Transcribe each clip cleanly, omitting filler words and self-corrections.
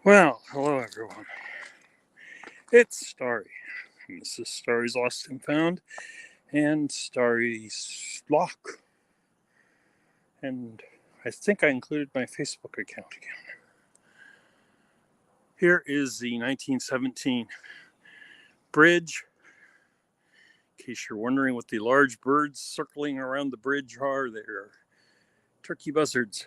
Well, hello everyone. It's Starry. And this is Starry's Lost and Found and Starry's Lock. And I think I included my Facebook account again. Here is the 1917 bridge. In case you're wondering what the large birds circling around the bridge are, they're turkey buzzards.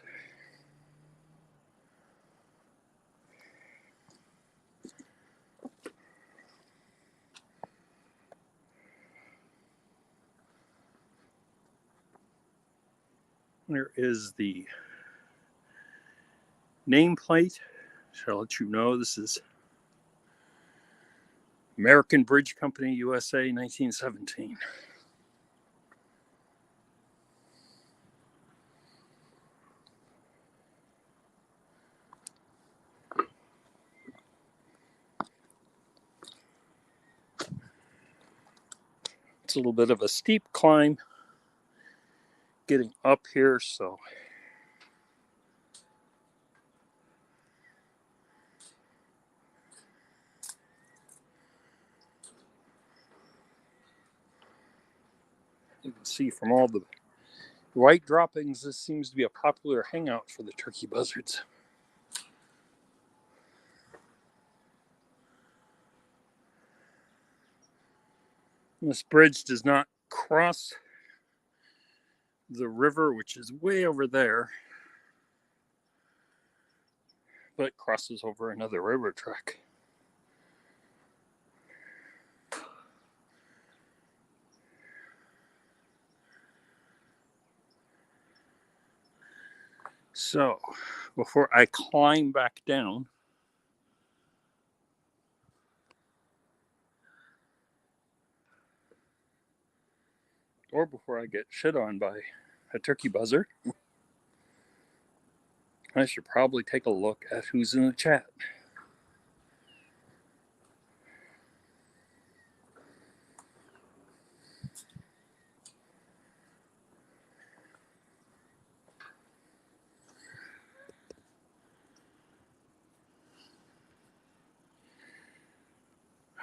There is the nameplate. Shall let you know this is American Bridge Company, USA, 1917. It's a little bit of a steep climb getting up here, so you can see from all the white droppings, this seems to be a popular hangout for the turkey buzzards. This bridge does not cross the river, which is way over there, but crosses over another river track. So, before I climb back down, or before I get shit on by a turkey buzzard, I should probably take a look at who's in the chat.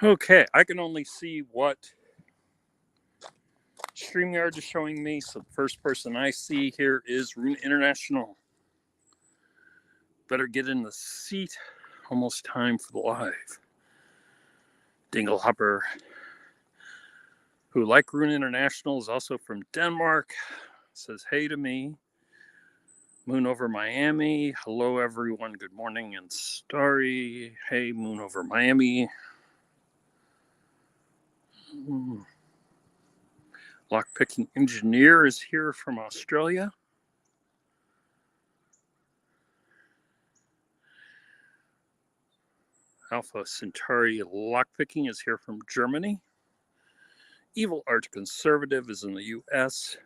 Okay, I can only see what StreamYard is showing me, so the first person I see here is Rune International. Better get in the seat. Almost time for the live. Dinglehopper, who like Rune International is also from Denmark, says hey to me. Moon over Miami. Hello everyone. Good morning. And Starry. Hey, Moon over Miami. Lockpicking engineer is here from Australia. Alpha Centauri lockpicking is here from Germany. Evil Art Conservative is in the US.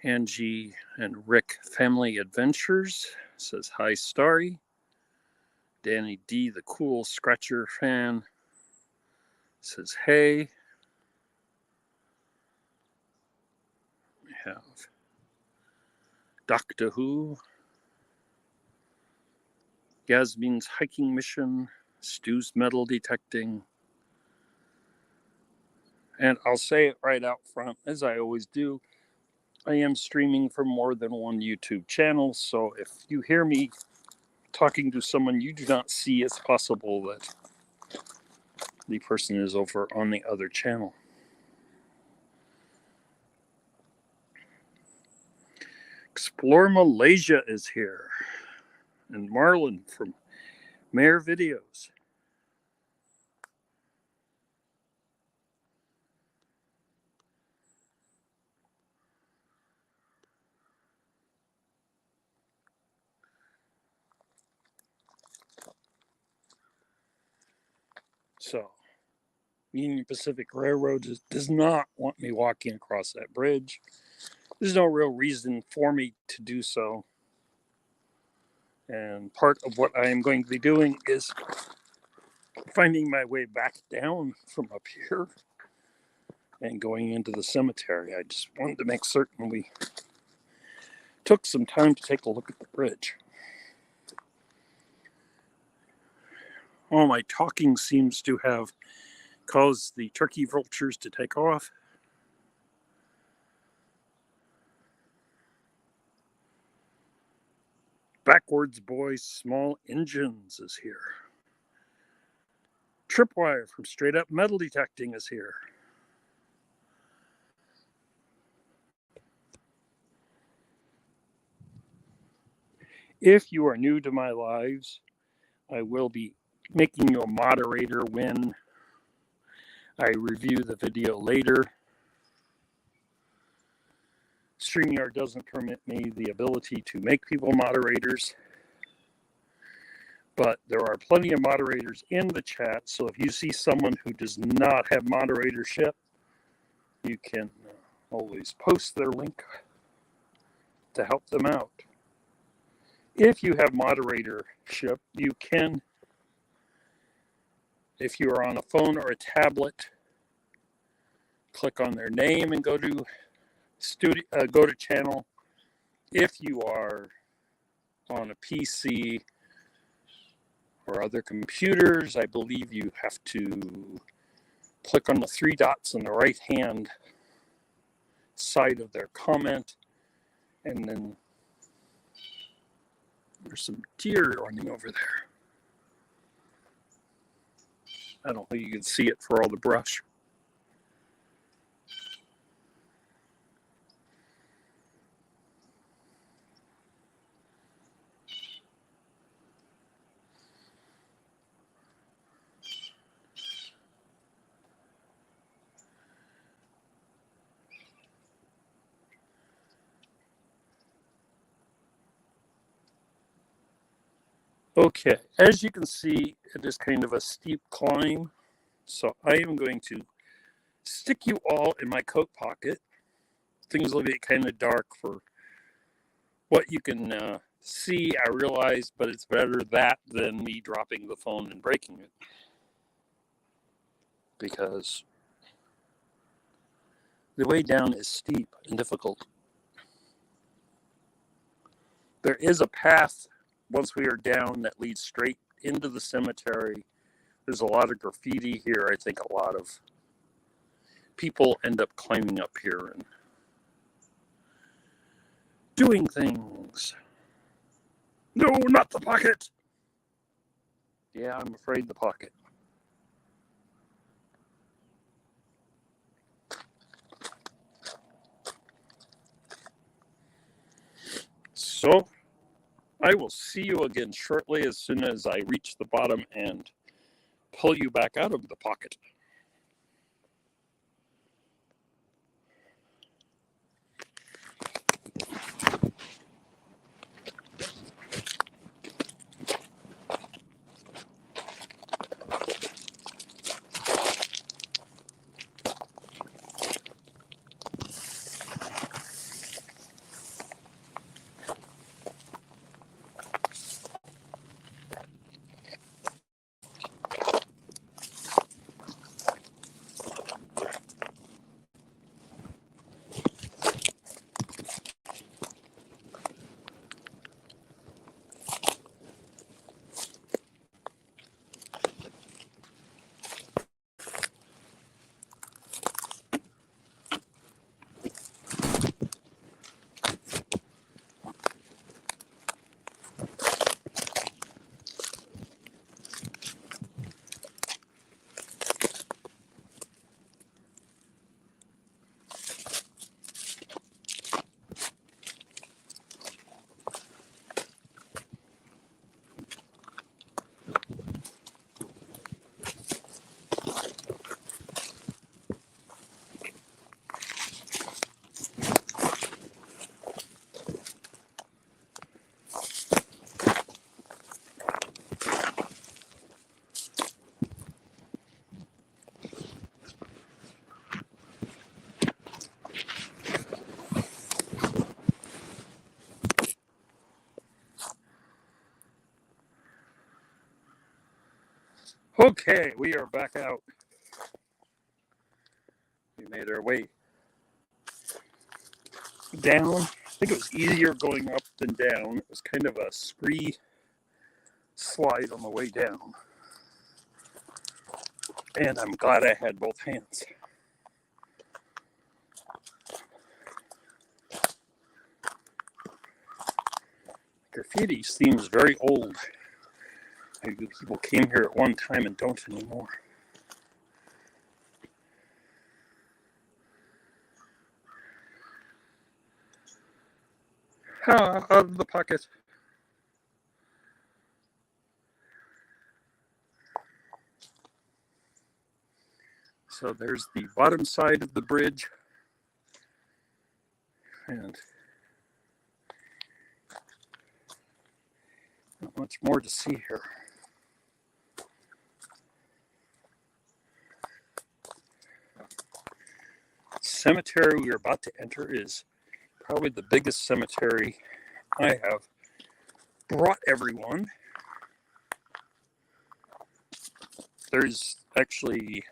Angie and Rick Family Adventures says hi Starry. Danny D, the cool Scratcher fan, says hey. We have Doctor Who, Yasmin's hiking mission, Stu's metal detecting. And I'll say it right out front, as I always do, I am streaming from more than one YouTube channel, so if you hear me talking to someone you do not see, it's possible that the person is over on the other channel. Explore Malaysia is here. And Marlon from MAERvideos. So, Union Pacific Railroad does not want me walking across that bridge. There's no real reason for me to do so. And part of what I am going to be doing is finding my way back down from up here and going into the cemetery. I just wanted to make certain we Took some time to take a look at the bridge. All my talking seems to have caused the turkey vultures to take off. Backwards Boys Small Engines is here. Tripwire from Straight Up Metal Detecting is here. If you are new to my lives, I will be making you a moderator when I review the video later. StreamYard doesn't permit me the ability to make people moderators, but there are plenty of moderators in the chat, so if you see someone who does not have moderatorship, you can always post their link to help them out. If you have moderatorship, you can, if you are on a phone or a tablet, click on their name and go to channel. If you are on a PC or other computers, I believe you have to click on the three dots on the right hand side of their comment, and then there's some deer running over there. I don't think you can see it for all the brush. Okay, as you can see, it is kind of a steep climb. So I am going to stick you all in my coat pocket. Things will get kind of dark for what you can see, I realize, but it's better that than me dropping the phone and breaking it. Because the way down is steep and difficult. There is a path once we are down that leads straight into the cemetery. There's a lot of graffiti here. I think a lot of people end up climbing up here and doing things. No, not the pocket. Yeah, I'm afraid the pocket. So I will see you again shortly as soon as I reach the bottom and pull you back out of the pocket. Okay, we are back out. We made our way down think it was easier going up than down. It was kind of a spree slide on the way down. And I'm glad I had both hands. Graffiti seems very old. Maybe people came here at one time and don't anymore. Out of the pocket. So there's the bottom side of the bridge. And not much more to see here. Cemetery we are about to enter is probably the biggest cemetery I have brought everyone. There's actually,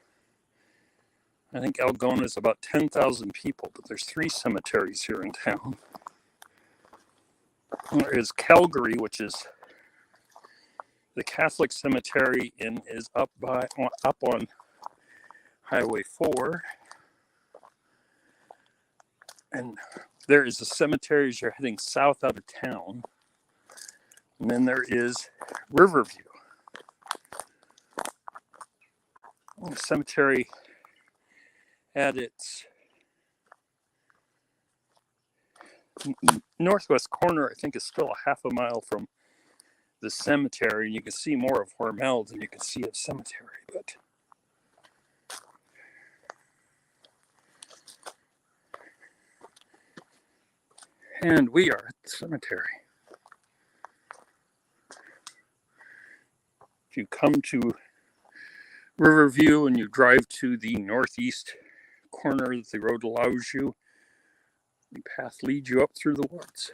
I think Algona is about 10,000 people, but there's 3 cemeteries here in town. There is Calgary, which is the Catholic cemetery and is up on Highway 4. And there is a cemetery as you're heading south out of town. And then there is Riverview. The cemetery at its northwest corner, I think, is still a half a mile from the cemetery. And you can see more of Hormel than you can see of cemetery. And we are at the cemetery. If you come to Riverview and you drive to the northeast corner that the road allows you, the path leads you up through the woods.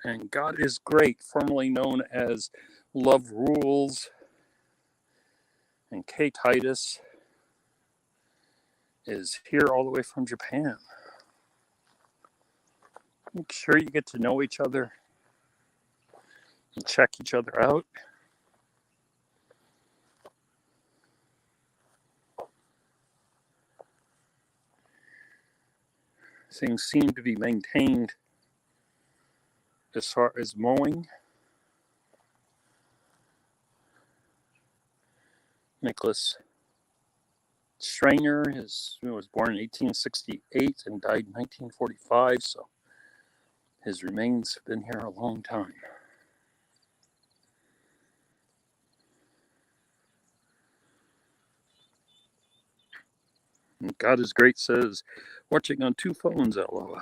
And God is Great, formerly known as Love Rules, and K. Titus is here all the way from Japan. Make sure you get to know each other and check each other out. Things seem to be maintained as far as mowing. Nicholas Strainer was born in 1868 and died in 1945, so his remains have been here a long time. And God is Great says, watching on 2 phones, LOL.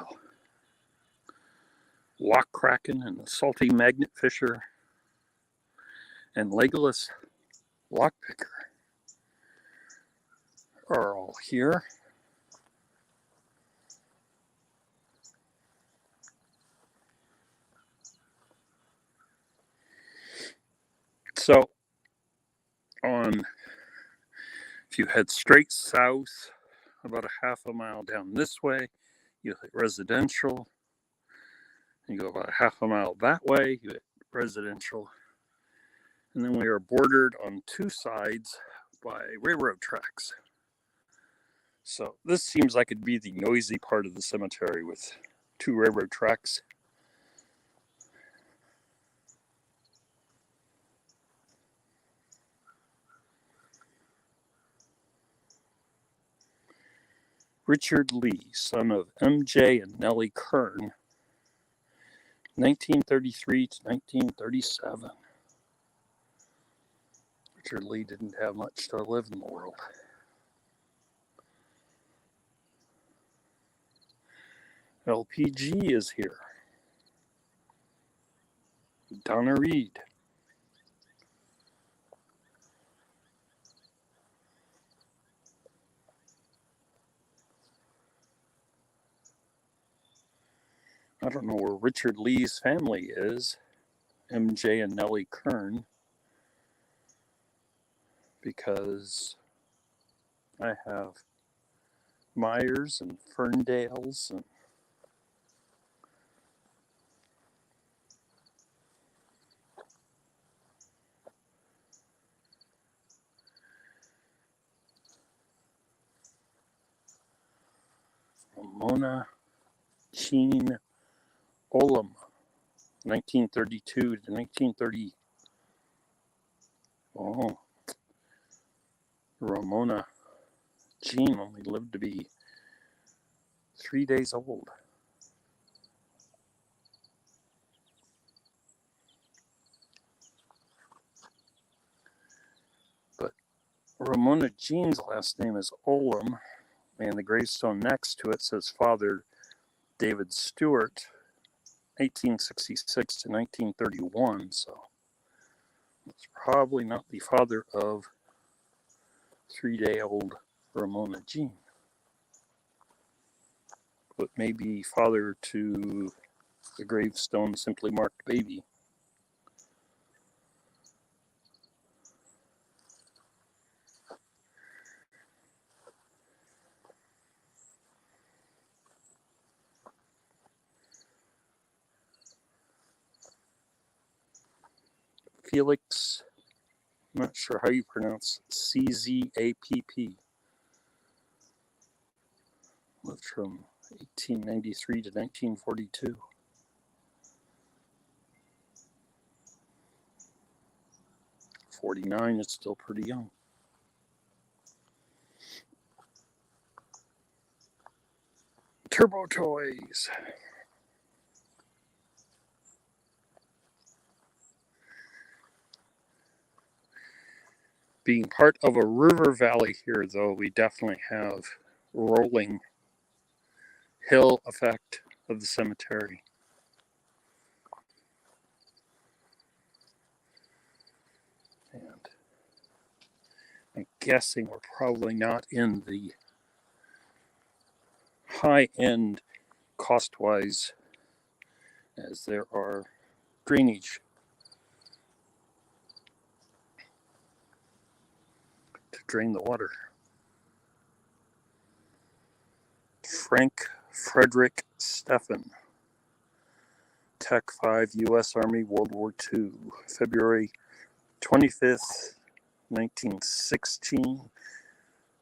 Lock Kraken and the Salty Magnet Fisher and Legolas Lockpicker are all here. So, if you head straight south, about a half a mile down this way, you hit residential. You go about a half a mile that way, you hit residential. And then we are bordered on 2 sides by railroad tracks. So this seems like it'd be the noisy part of the cemetery with 2 railroad tracks. Richard Lee, son of M.J. and Nellie Kern, 1933 to 1937. Richard Lee didn't have much to live in the world. LPG is here. Donna Reed. I don't know where Richard Lee's family is, MJ and Nellie Kern, because I have Myers and Ferndales and Ramona Jean Olam, 1932 to 1930. Oh, Ramona Jean only lived to be 3 days old. But Ramona Jean's last name is Olam, and the gravestone next to it says Father David Stewart, 1866 to 1931. So it's probably not the father of 3-day-old Ramona Jean, but maybe father to the gravestone simply marked baby. Felix, I'm not sure how you pronounce CZAPP. Lived from 1893 to 1942. 49 is still pretty young. Turbo Toys. Being part of a river valley here, though, we definitely have rolling hill effect of the cemetery. And I'm guessing we're probably not in the high end cost-wise, as there are drainage to drain the water. Frank Frederick Steffen, Tech 5, U.S. Army, World War II, February 25th, 1916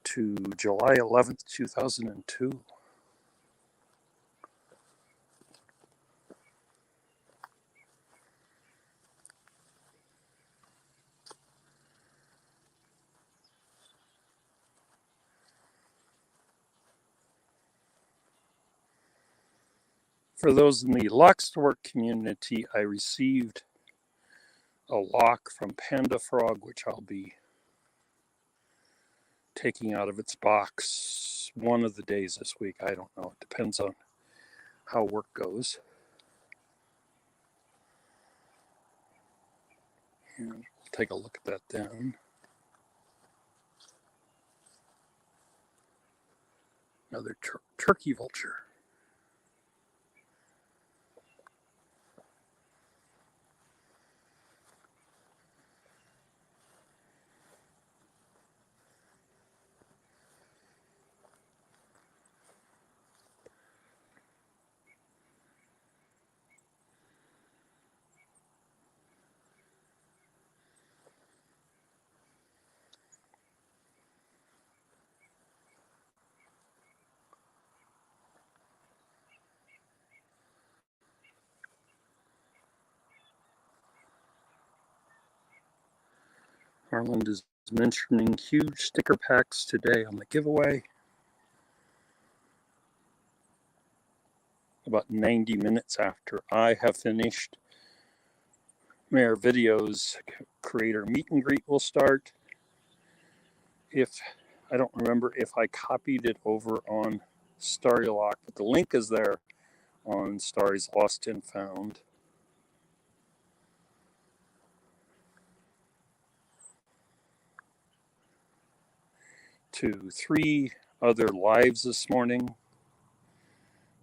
to July 11th, 2002. For those in the Lockstore community, I received a lock from Panda Frog, which I'll be taking out of its box one of the days this week. I don't know. It depends on how work goes. And we'll take a look at that then. Another turkey vulture. Harland is mentioning huge sticker packs today on the giveaway. About 90 minutes after I have finished, MAERvideos creator meet and greet will start. I don't remember if I copied it over on Starrylock, but the link is there on Starry's Lost and Found. To 3 other lives this morning.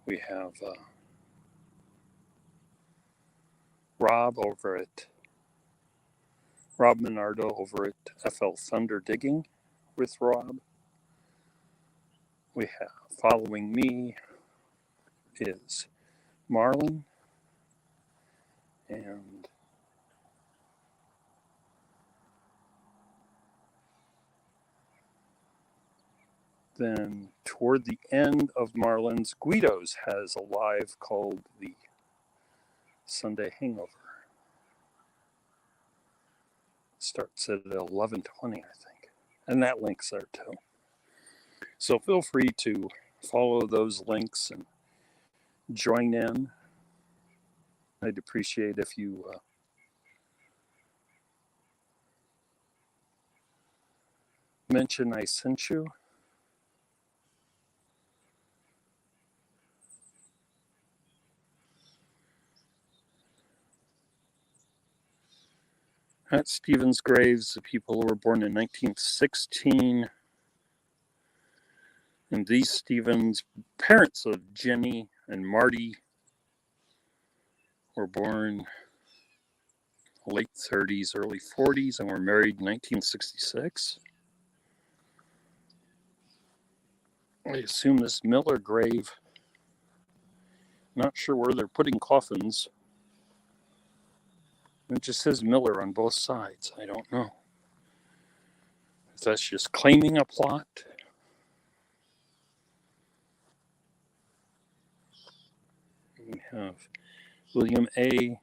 We have Rob Minardo over at FL Thunder Digging with Rob. we have following me is Marlon, and then toward the end of Marlon's, Guidos has a live called the Sunday Hangover. Starts at 11:20, I think, and that link's there too. So feel free to follow those links and join in. I'd appreciate if you mention I sent you. At Stephen's graves, the people who were born in 1916. And these Stevens, parents of Jenny and Marty, were born late 30s, early 40s, and were married in 1966. I assume this Miller grave, not sure where they're putting coffins. It just says Miller on both sides. I don't know if that's just claiming a plot. We have William A.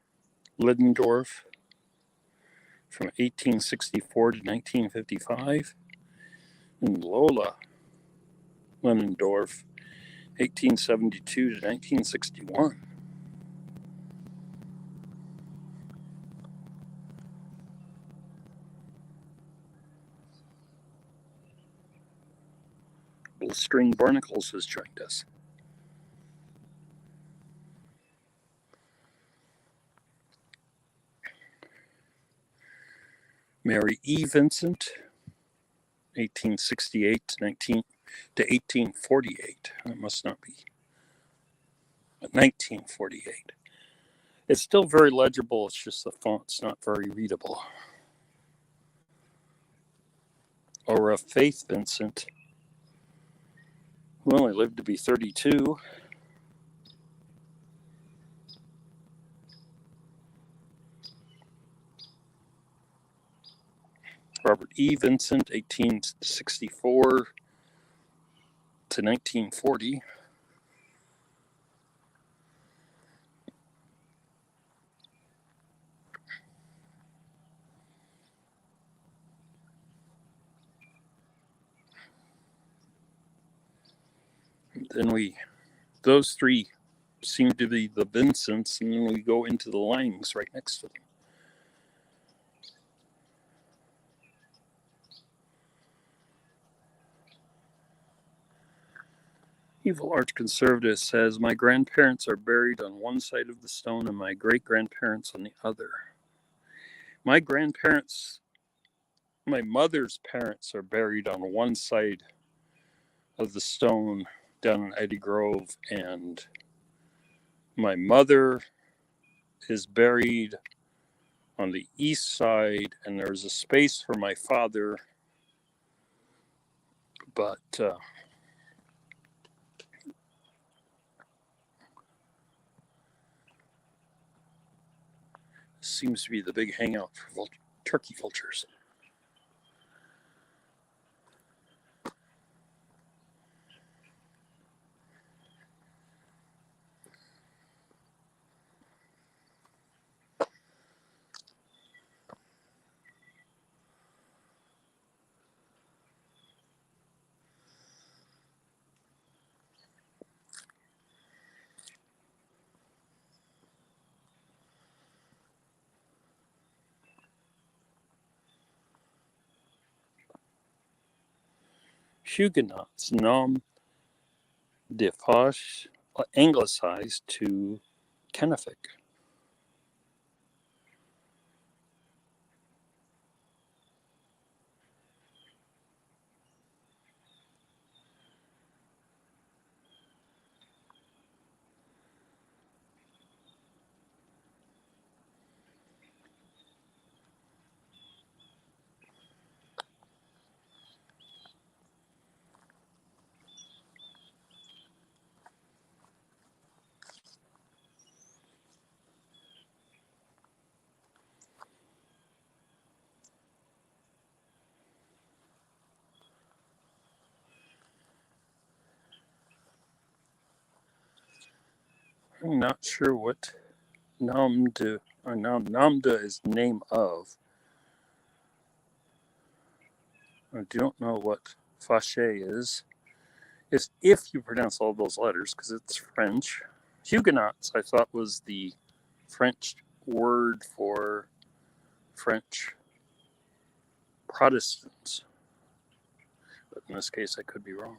Lidendorf from 1864 to 1955, and Lola Lidendorf, 1872 to 1961. Blistering Barnacles has joined us. Mary E. Vincent, 1868 to 1848. That must not be 1948. It's still very legible. It's just the font's not very readable. Or Faith Vincent, who only lived to be 32. Robert E. Vincent, 1864 to 1940. Then those three seem to be the Vincents, and then we go into the Langs right next to them. Evil Arch Conservative says, my grandparents are buried on one side of the stone and my great-grandparents on the other. My mother's parents are buried on one side of the stone down in Eddy Grove, and my mother is buried on the east side, and there's a space for my father, but seems to be the big hangout for turkey vultures. Huguenots, nom de Foch, anglicized to Kennefic. I'm not sure what Namda or Namda is name of. I don't know what Fache is. If you pronounce all those letters, because it's French. Huguenots, I thought, was the French word for French Protestants. But in this case, I could be wrong.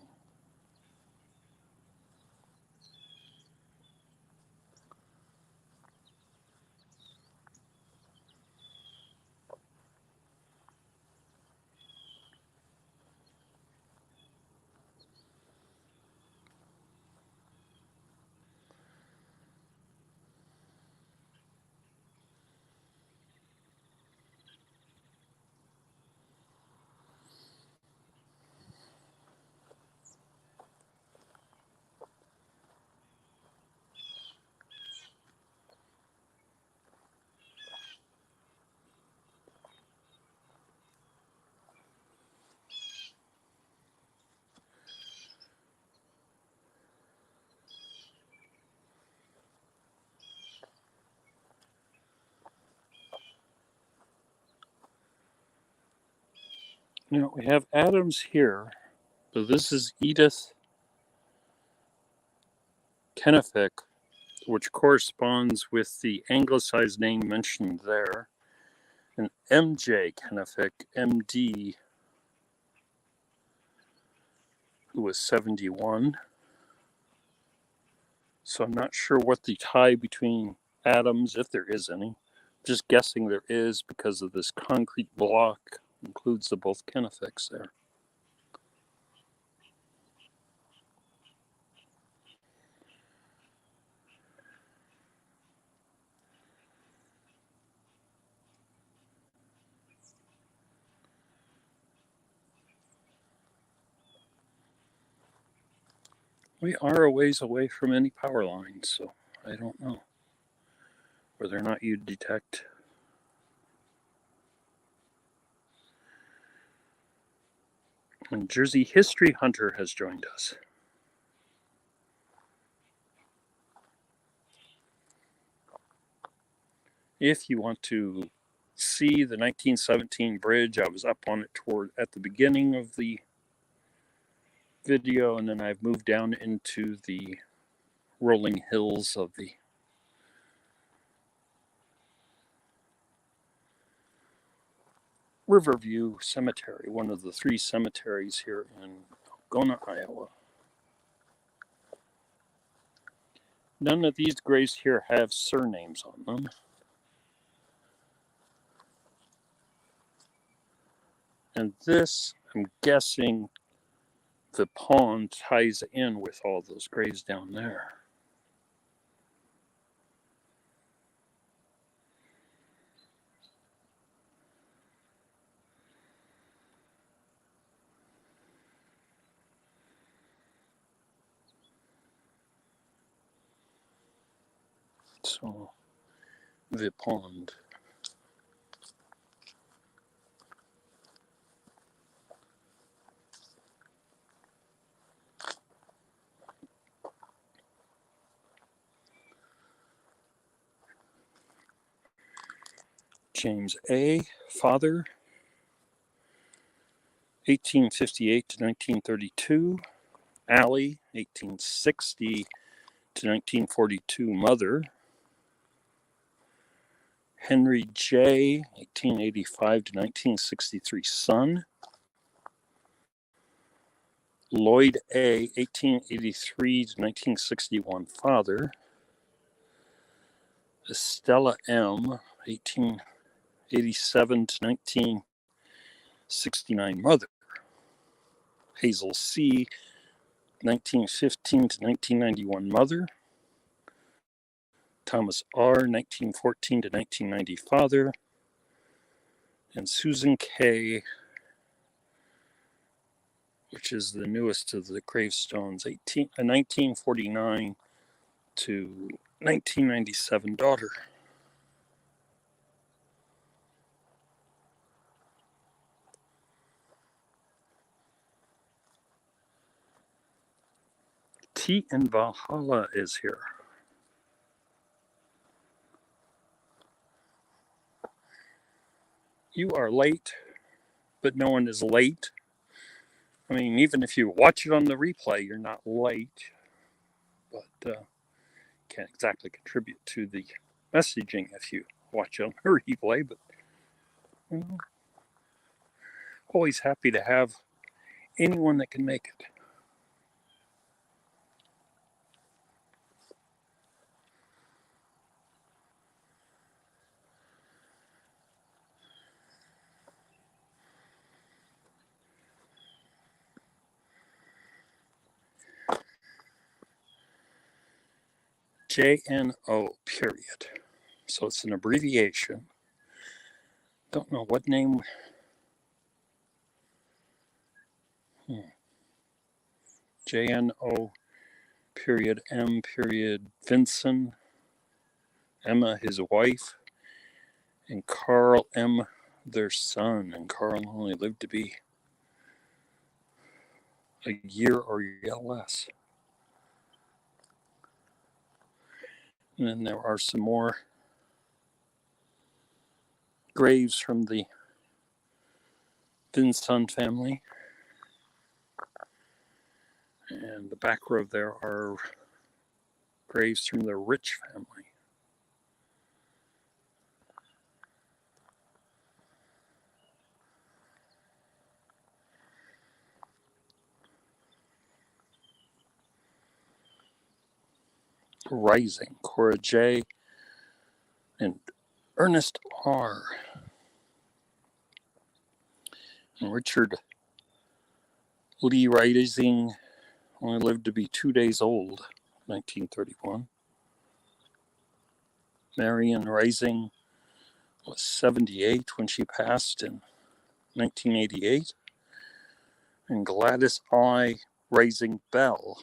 Now we have atoms here. So this is Edith Kennefic, which corresponds with the anglicized name mentioned there. And MJ Kennefic, MD, who was 71. So I'm not sure what the tie between atoms, if there is any. Just guessing there is because of this concrete block includes the both Kennefics there. We are a ways away from any power lines, so I don't know whether or not you detect. And Jersey History Hunter has joined us. If you want to see the 1917 bridge, I was up on it at the beginning of the video, and then I've moved down into the rolling hills of the Riverview Cemetery, one of the 3 cemeteries here in Algona, Iowa. None of these graves here have surnames on them. And this, I'm guessing, the pond ties in with all those graves down there. So, the pond. James A., father, 1858 to 1932. Allie, 1860 to 1942, mother. Henry J., 1885 to 1963, son. Lloyd A., 1883 to 1961, father. Estella M., 1887 to 1969, mother. Hazel C., 1915 to 1991, mother. Thomas R., 1914 to 1990, father. And Susan K., which is the newest of the gravestones, 1949 to 1997, daughter. T in Valhalla is here. you are late, but no one is late. I mean, even if you watch it on the replay, you're not late, but can't exactly contribute to the messaging if you watch it on the replay, but you know, always happy to have anyone that can make it. JNO period. So it's an abbreviation. Don't know what name. JNO period M period Vincent, Emma his wife, and Carl M their son. And Carl only lived to be a year or less. And then there are some more graves from the Vincent family. And the back row there are graves from the Rich family. Rising, Cora J. and Ernest R. And Richard Lee Rising only lived to be 2 days old, 1931. Marion Rising was 78 when she passed in 1988. And Gladys I. Rising Bell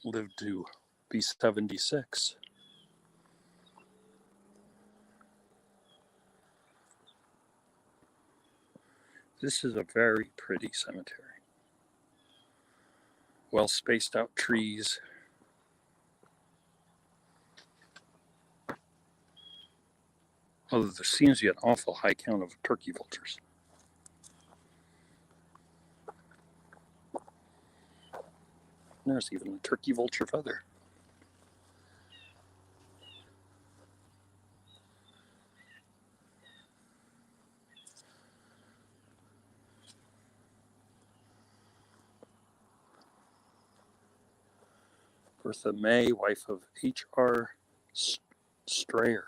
lived to be 76. This is a very pretty cemetery. Well spaced out trees. Although there seems to be an awful high count of turkey vultures. There's even a turkey vulture feather. Bertha May, wife of H.R. Strayer.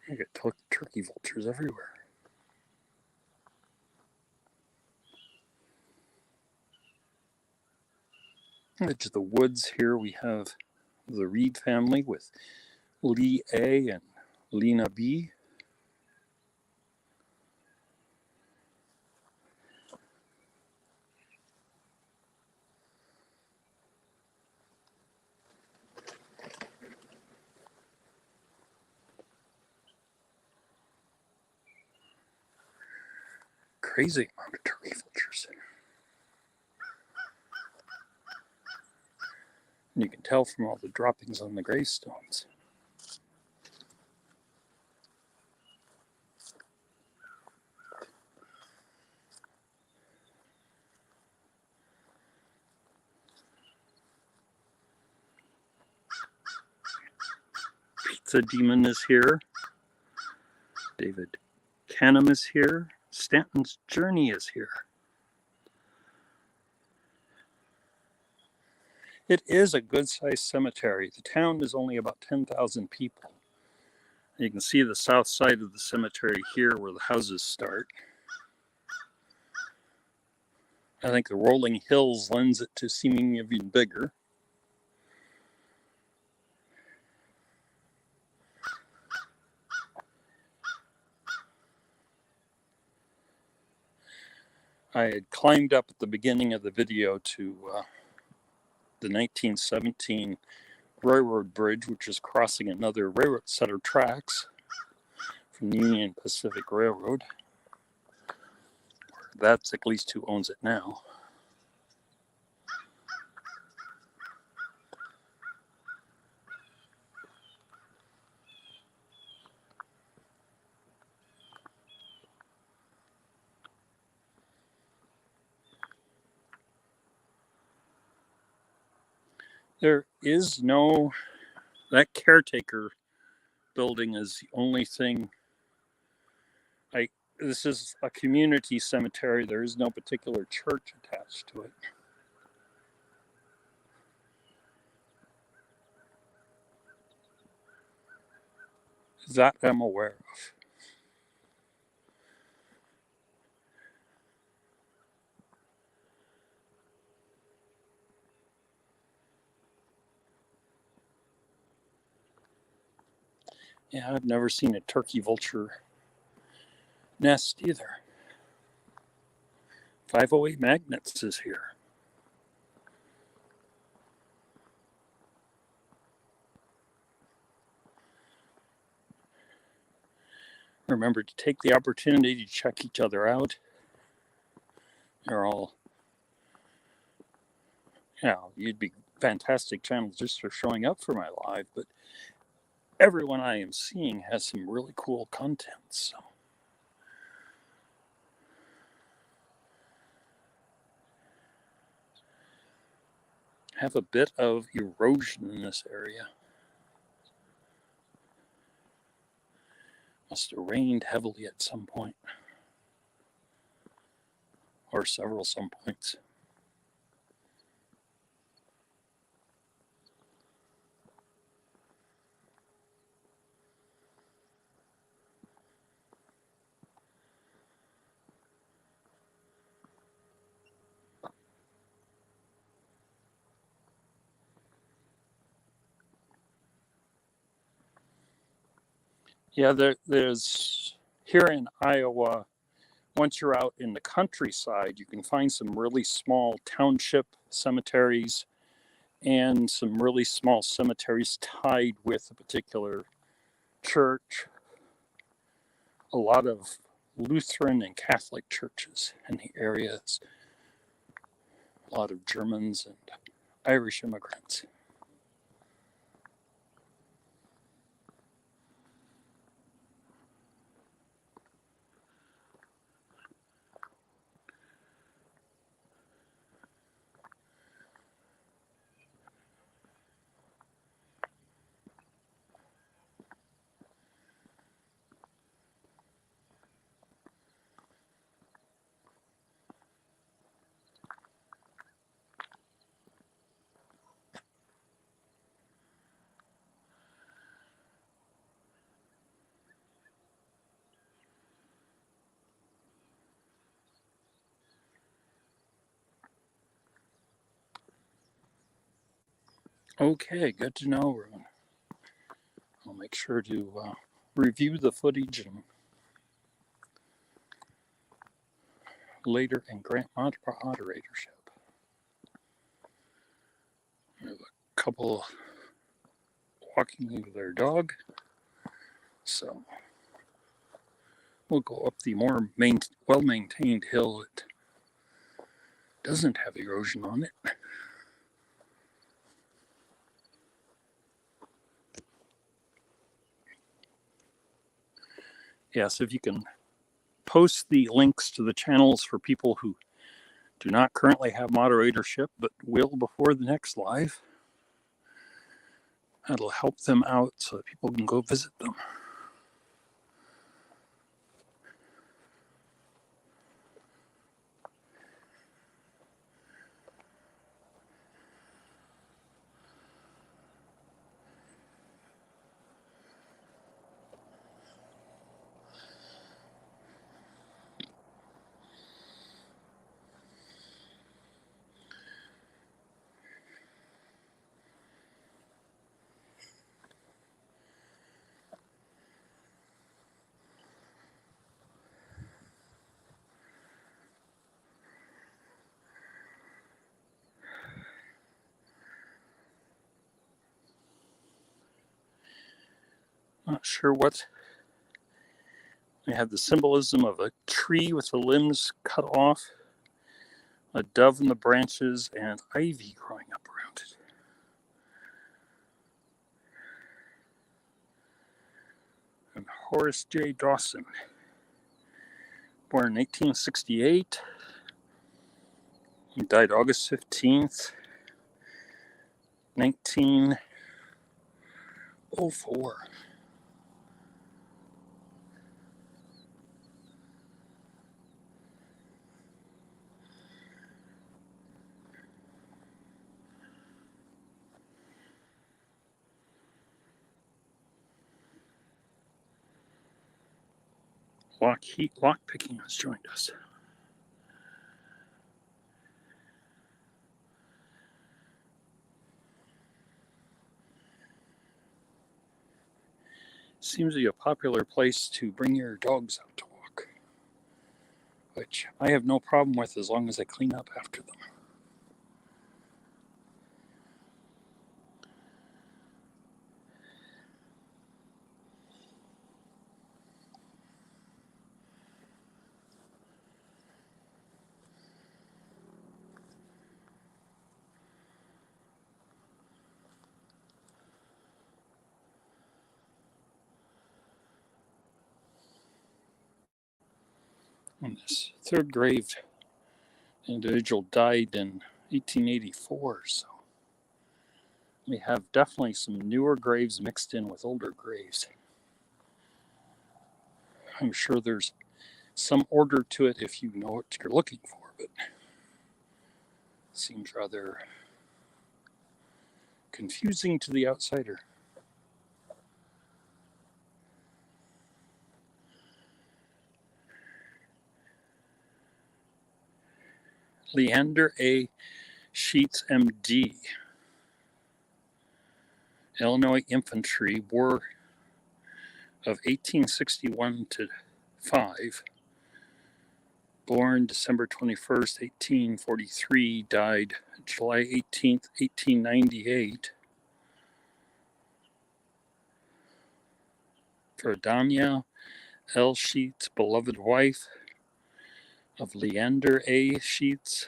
You got turkey vultures everywhere. Edge of the woods here we have the Reed family with Lee A. and Lena B. Crazy amount of turkey vultures. And you can tell from all the droppings on the gravestones. Pizza Demon is here. David Canham is here. Stanton's Journey is here. It is a good-sized cemetery. The town is only about 10,000 people. You can see the south side of the cemetery here where the houses start. I think the rolling hills lends it to seeming even bigger. I had climbed up at the beginning of the video to the 1917 railroad bridge, which is crossing another railroad set of tracks. Union Pacific Railroad. That's at least who owns it now. There is no, that caretaker building is the only thing. This is a community cemetery. There is no particular church attached to it. That I'm aware of. Yeah, I've never seen a turkey vulture nest either. 508 Magnets is here. Remember to take the opportunity to check each other out. They're all, you'd be fantastic channels just for showing up for my live, but everyone I am seeing has some really cool content. So have a bit of erosion in this area. Must have rained heavily at some point, or some points. Yeah, there's here in Iowa, once you're out in the countryside, you can find some really small township cemeteries and some really small cemeteries tied with a particular church. A lot of Lutheran and Catholic churches in the areas. A lot of Germans and Irish immigrants. Okay, good to know, everyone. I'll make sure to review the footage and later and grant moderatorship. I have a couple walking their dog, so we'll go up the more well-maintained hill that doesn't have erosion on it. Yes, if you can post the links to the channels for people who do not currently have moderatorship but will before the next live, that'll help them out so that people can go visit them. Not sure what We have the symbolism of a tree with the limbs cut off, a dove in the branches, and ivy growing up around it. And Horace J. Dawson, born in 1868. He died August 15th, 1904. Lockpicking has joined us. Seems to be a popular place to bring your dogs out to walk, which I have no problem with as long as I clean up after them. And this third grave individual died in 1884, so we have definitely some newer graves mixed in with older graves. I'm sure there's some order to it if you know what you're looking for, but it seems rather confusing to the outsider. Leander A. Sheets, M.D., Illinois Infantry, War of 1861 to 5. Born December 21st, 1843, died July 18th, 1898. Ferdinand L. Sheets, beloved wife of Leander A. Sheets,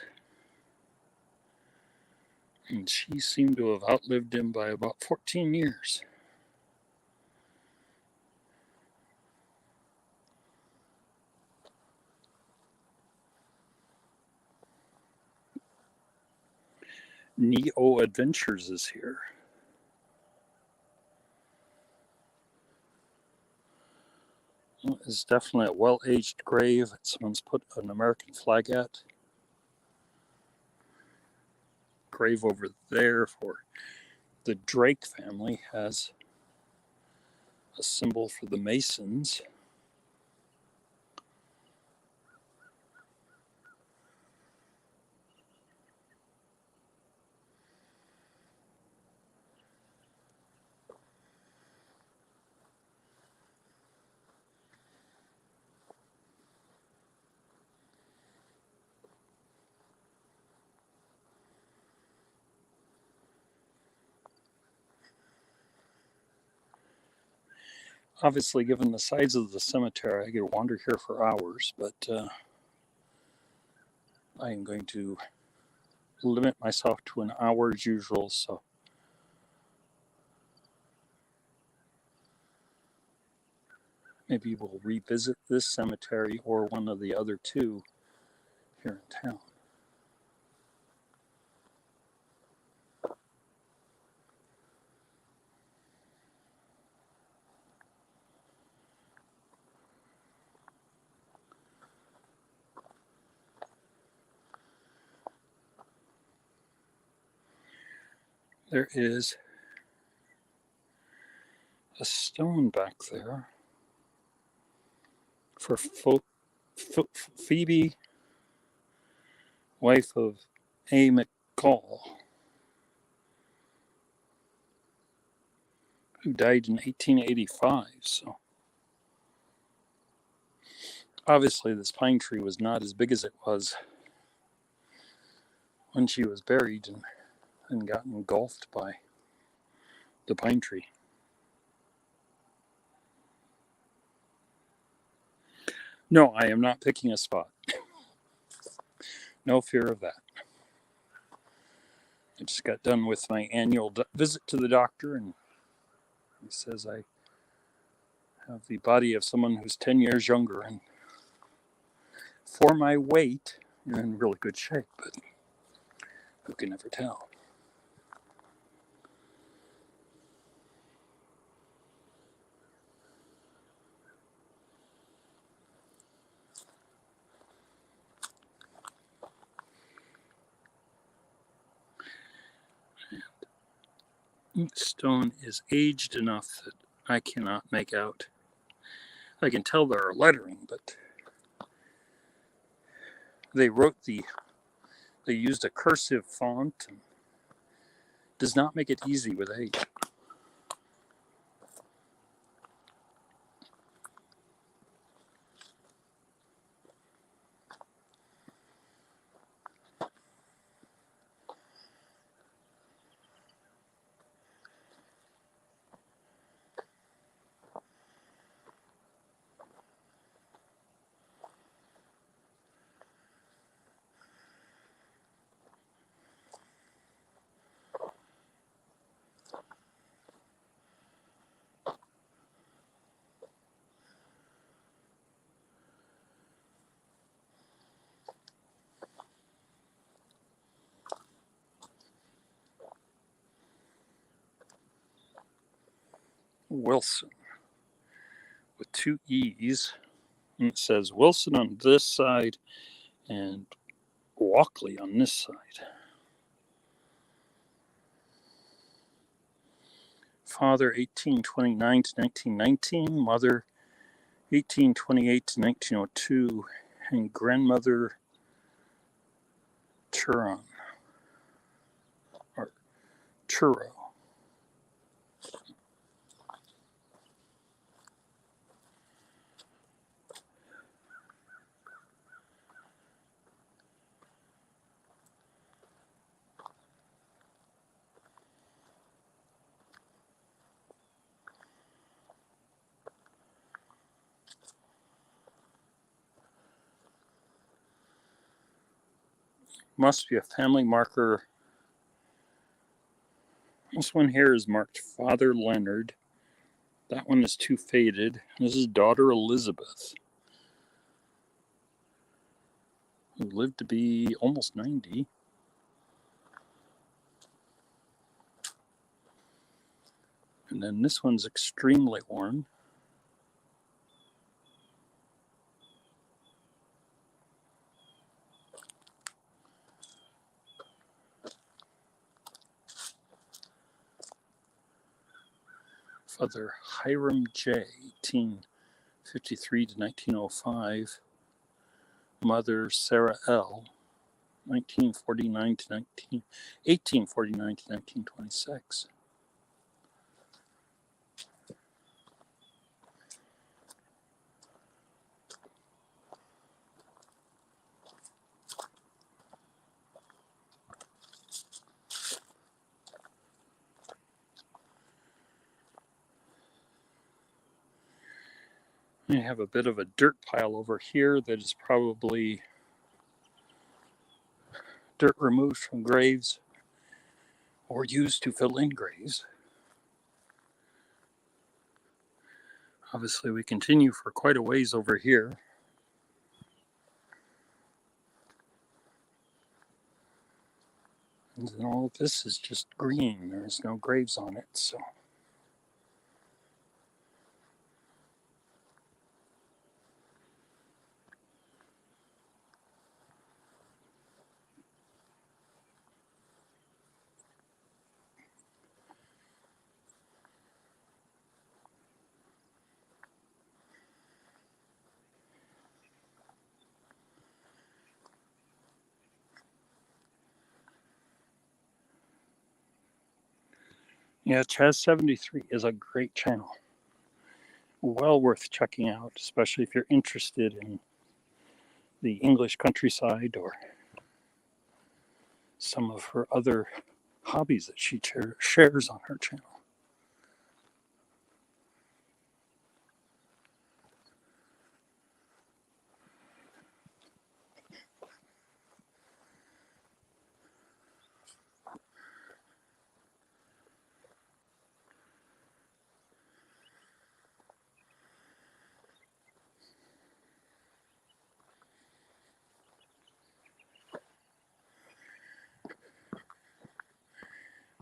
and she seemed to have outlived him by about 14 years. Neo Adventures is here. It's definitely a well-aged grave that someone's put an American flag at. Grave over there for the Drake family has a symbol for the Masons. Obviously, given the size of the cemetery, I could wander here for hours, but I am going to limit myself to an hour as usual, so maybe we'll revisit this cemetery or one of the other two here in town. There is a stone back there for Phoebe, wife of A. McCall, who died in 1885. So obviously this pine tree was not as big as it was when she was buried and got engulfed by the pine tree. No, I am not picking a spot. No fear of that. I just got done with my annual visit to the doctor, and he says I have the body of someone who's 10 years younger, and for my weight, I'm in really good shape, but who can ever tell? Stone is aged enough that I cannot make out. I can tell there are lettering, but they used a cursive font, and does not make it easy with age. Wilson with two E's. And it says Wilson on this side and Walkley on this side. Father 1829 to 1919, mother 1828 to 1902, and grandmother Turon or Churro. Must be a family marker. This one here is marked Father Leonard. That one is too faded. This is daughter Elizabeth, who lived to be almost 90. And then this one's extremely worn. Father Hiram J., 1853 to 1905. Mother Sarah L., 1849 to 1926. I have a bit of a dirt pile over here that is probably dirt removed from graves or used to fill in graves. Obviously, we continue for quite a ways over here. And all of this is just green. There's no graves on it, so. Yeah, Chaz73 is a great channel. Well worth checking out, especially if you're interested in the English countryside or some of her other hobbies that she shares on her channel.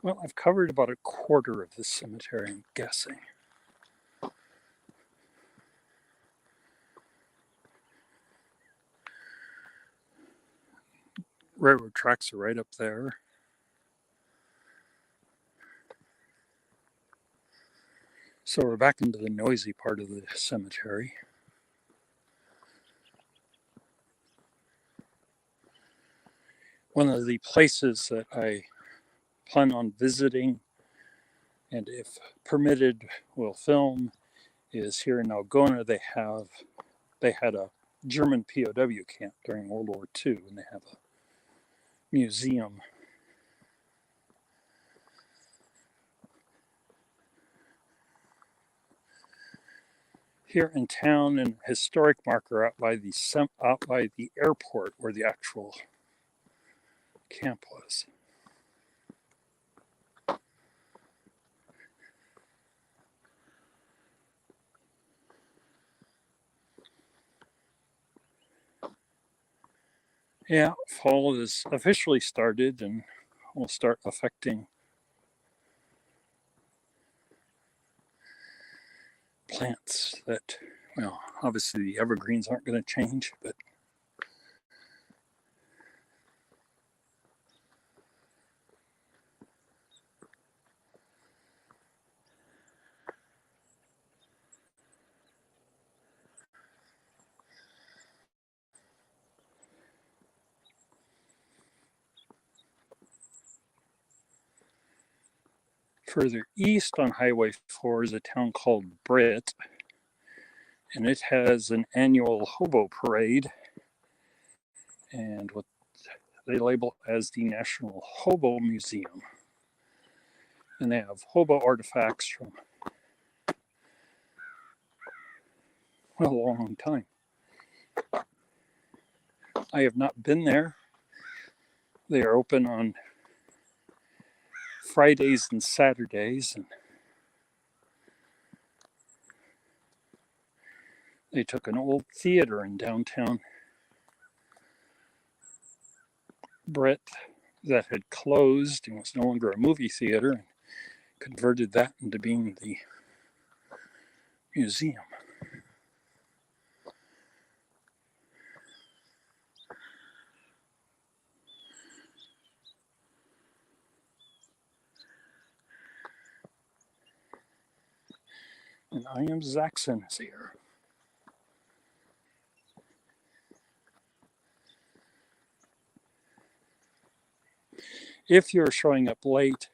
Well, I've covered about a quarter of the cemetery, I'm guessing. Railroad tracks are right up there. So we're back into the noisy part of the cemetery. One of the places that I plan on visiting, and if permitted will film, is here in Algona. They had a German POW camp during World War II, and they have a museum. Here in town, an historic marker out by the airport where the actual camp was. Yeah, fall is officially started and will start affecting plants that, well, obviously the evergreens aren't going to change, but further east on Highway 4 is a town called Britt, and it has an annual hobo parade, and what they label as the National Hobo Museum. And they have hobo artifacts from, well, a long time. I have not been there. They are open on Fridays and Saturdays, and they took an old theater in downtown Britt that had closed and was no longer a movie theater, and converted that into being the museum. And I am Zaxxon is here. If you're showing up late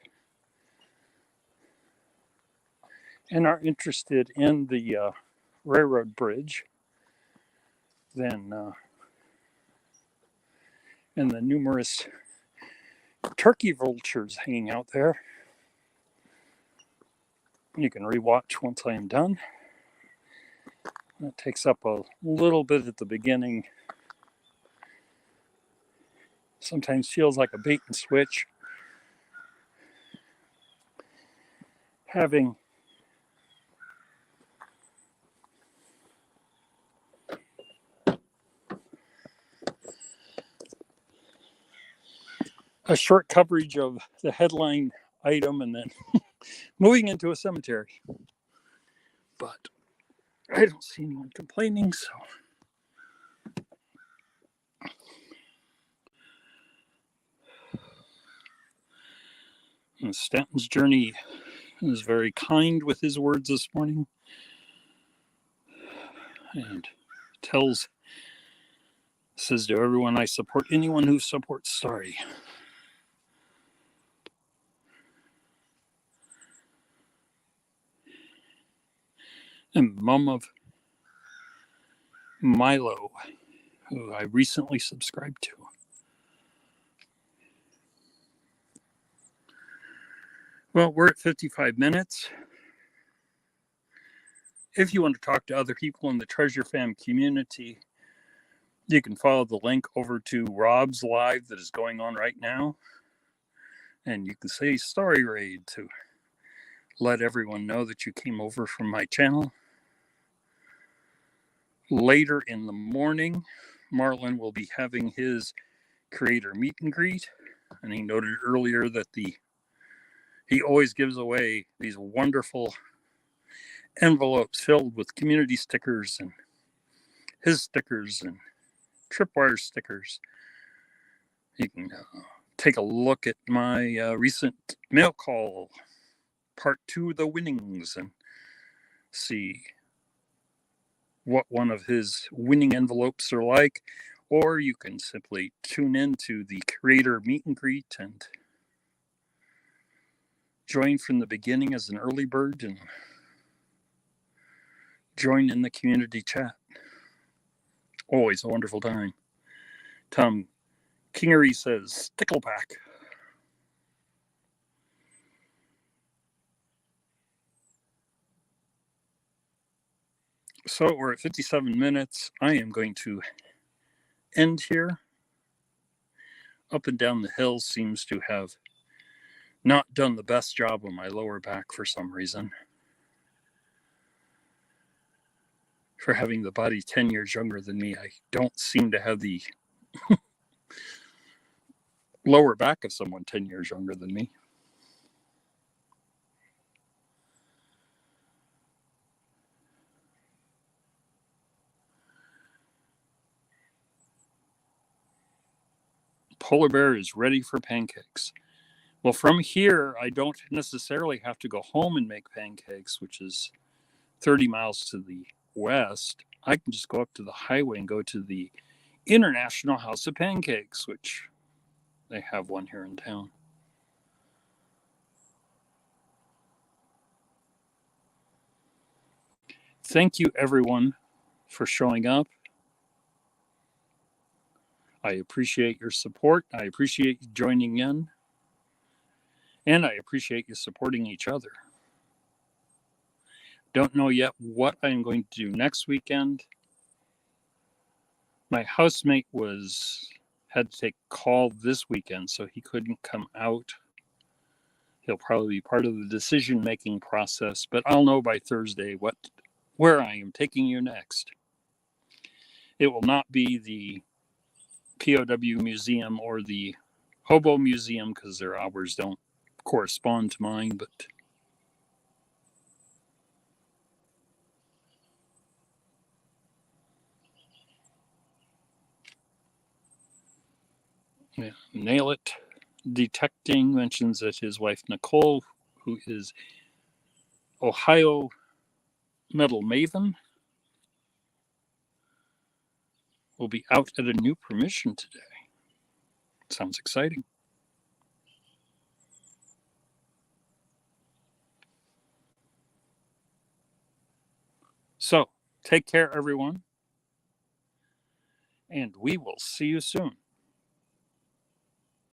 and are interested in the railroad bridge, then and the numerous turkey vultures hanging out there, you can rewatch once I am done. That takes up a little bit at the beginning. Sometimes feels like a bait and switch. Having a short coverage of the headline item and then moving into a cemetery. But I don't see anyone complaining, so. And Stanton's journey is very kind with his words this morning and says to everyone, I support anyone who supports Starry. And mom of Milo, who I recently subscribed to. Well, we're at 55 minutes. If you want to talk to other people in the Treasure Fam community, you can follow the link over to Rob's live that is going on right now. And you can say Starry Raid to let everyone know that you came over from my channel. Later in the morning, Marlon will be having his creator meet and greet. And he noted earlier that the he always gives away these wonderful envelopes filled with community stickers and his stickers and Tripwire stickers. You can take a look at my recent mail call, part 2 of the winnings, and see what one of his winning envelopes are like. Or you can simply tune in to the creator meet and greet and join from the beginning as an early bird and join in the community chat. Always a wonderful time. Tom Kingery says, Stickleback. So we're at 57 minutes. I am going to end here. Up and Down the Hill seems to have not done the best job on my lower back for some reason. For having the body 10 years younger than me, I don't seem to have the lower back of someone 10 years younger than me. Polar Bear is ready for pancakes. Well, from here, I don't necessarily have to go home and make pancakes, which is 30 miles to the west. I can just go up to the highway and go to the International House of Pancakes, which they have one here in town. Thank you, everyone, for showing up. I appreciate your support. I appreciate you joining in. And I appreciate you supporting each other. Don't know yet what I'm going to do next weekend. My housemate had to take a call this weekend, so he couldn't come out. He'll probably be part of the decision-making process, but I'll know by Thursday where I am taking you next. It will not be the POW Museum or the Hobo Museum because their hours don't correspond to mine, but yeah, Nail It Detecting mentions that his wife Nicole, who is Ohio Metal Maven, will be out at a new permission today. Sounds exciting. So, take care, everyone, and we will see you soon.